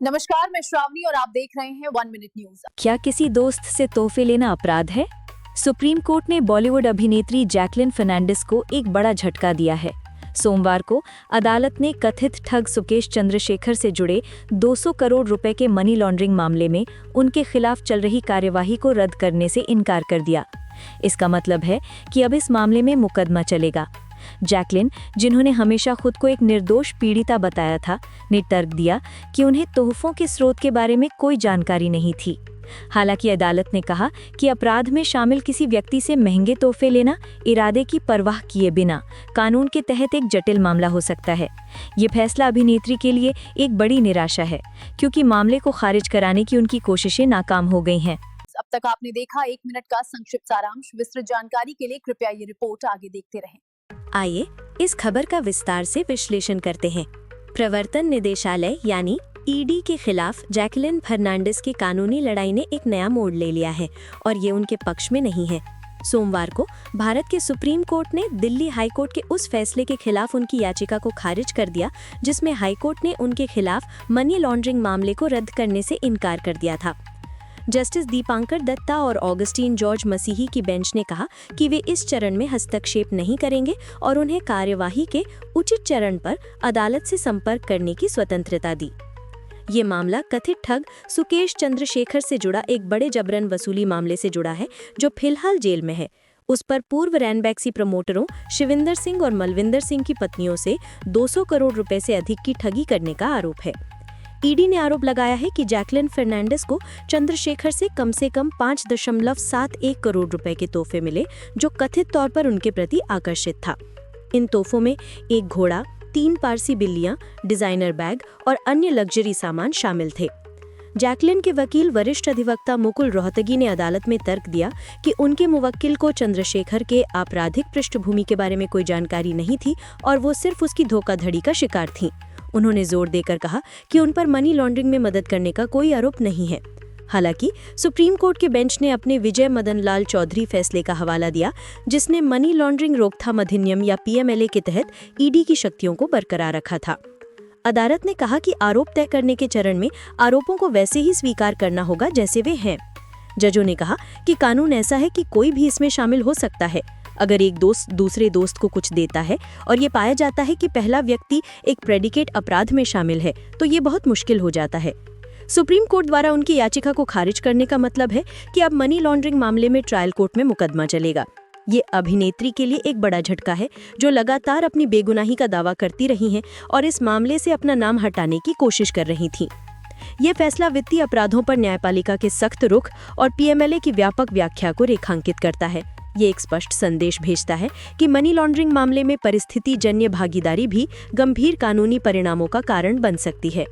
नमस्कार, मैं श्रावणी और आप देख रहे हैं 1 मिनट न्यूज। क्या किसी दोस्त से तोहफे लेना अपराध है? सुप्रीम कोर्ट ने बॉलीवुड अभिनेत्री जैकलिन फर्नांडिस को एक बड़ा झटका दिया है। सोमवार को अदालत ने कथित ठग सुकेश चंद्रशेखर से जुड़े 200 करोड़ रुपए के मनी लॉन्ड्रिंग मामले में उनके खिलाफ चल रही कार्यवाही को रद्द करने से इनकार कर दिया। इसका मतलब है कि अब इस मामले में मुकदमा चलेगा। जैकलिन, जिन्होंने हमेशा खुद को एक निर्दोष पीड़िता बताया था, ने तर्क दिया कि उन्हें तोहफों के स्रोत के बारे में कोई जानकारी नहीं थी। हालांकि अदालत ने कहा कि अपराध में शामिल किसी व्यक्ति से महंगे तोहफे लेना इरादे की परवाह किए बिना कानून के तहत एक जटिल मामला हो सकता है। ये फैसला अभिनेत्री के लिए एक बड़ी निराशा है, क्योंकि मामले को खारिज कराने की उनकी कोशिशें नाकाम हो गई हैं। अब तक आपने देखा 1 मिनट का संक्षिप्त सारांश। विस्तृत जानकारी के लिए कृपया ये रिपोर्ट आगे देखते रहें। आइए इस खबर का विस्तार से विश्लेषण करते हैं। प्रवर्तन निदेशालय यानी ईडी के खिलाफ जैकलिन फर्नांडिस की कानूनी लड़ाई ने एक नया मोड़ ले लिया है और ये उनके पक्ष में नहीं है। सोमवार को भारत के सुप्रीम कोर्ट ने दिल्ली हाई कोर्ट के उस फैसले के खिलाफ उनकी याचिका को खारिज कर दिया, जिसमें हाई कोर्ट ने उनके खिलाफ मनी लॉन्ड्रिंग मामले को रद्द करने से इनकार कर दिया था। जस्टिस दीपांकर दत्ता और ऑगस्टीन जॉर्ज मसीही की बेंच ने कहा कि वे इस चरण में हस्तक्षेप नहीं करेंगे और उन्हें कार्यवाही के उचित चरण पर अदालत से संपर्क करने की स्वतंत्रता दी। ये मामला कथित ठग सुकेश चंद्रशेखर से जुड़ा एक बड़े जबरन वसूली मामले से जुड़ा है, जो फिलहाल जेल में है। उस पर पूर्व रैनबैक्सी प्रमोटरों शिविंदर सिंह और मलविंदर सिंह की पत्नियों से 200 करोड़ रुपए से अधिक की ठगी करने का आरोप है। ईडी ने आरोप लगाया है कि जैकलिन फर्नांडिस को चंद्रशेखर से कम 5.71 करोड़ रुपए के तोहफे मिले, जो कथित तौर पर उनके प्रति आकर्षित था। इन तोहफों में एक घोड़ा, 3 पारसी बिल्लियां, डिजाइनर बैग और अन्य लग्जरी सामान शामिल थे। जैकलिन के वकील वरिष्ठ अधिवक्ता मुकुल रोहतगी ने अदालत में तर्क दिया कि उनके मुवक्किल को चंद्रशेखर के आपराधिक पृष्ठभूमि के बारे में कोई जानकारी नहीं थी और वो सिर्फ उसकी धोखाधड़ी का शिकार थीं। उन्होंने जोर देकर कहा कि उन पर मनी लॉन्ड्रिंग में मदद करने का कोई आरोप नहीं है। हालांकि सुप्रीम कोर्ट के बेंच ने अपने विजय मदन लाल चौधरी फैसले का हवाला दिया, जिसने मनी लॉन्ड्रिंग रोकथाम अधिनियम या पीएमएलए के तहत ईडी की शक्तियों को बरकरार रखा था। अदालत ने कहा कि आरोप तय करने के चरण में आरोपों को वैसे ही स्वीकार करना होगा जैसे वे हैं। जजों ने कहा कि कानून ऐसा है कि कोई भी इसमें शामिल हो सकता है। अगर एक दोस्त दूसरे दोस्त को कुछ देता है और ये पाया जाता है कि पहला व्यक्ति एक प्रेडिकेट अपराध में शामिल है, तो ये बहुत मुश्किल हो जाता है। सुप्रीम कोर्ट द्वारा उनकी याचिका को खारिज करने का मतलब है कि अब मनी लॉन्ड्रिंग मामले में ट्रायल कोर्ट में मुकदमा चलेगा। ये अभिनेत्री के लिए एक बड़ा झटका है, जो लगातार अपनी बेगुनाही का दावा करती रही हैं और इस मामले से अपना नाम हटाने की कोशिश कर रही थीं। ये फैसला वित्तीय अपराधों पर न्यायपालिका के सख्त रुख और पीएमएलए की व्यापक व्याख्या को रेखांकित करता है। ये एक स्पष्ट संदेश भेजता है कि मनी लॉन्ड्रिंग मामले में परिस्थिति जन्य भागीदारी भी गंभीर कानूनी परिणामों का कारण बन सकती है।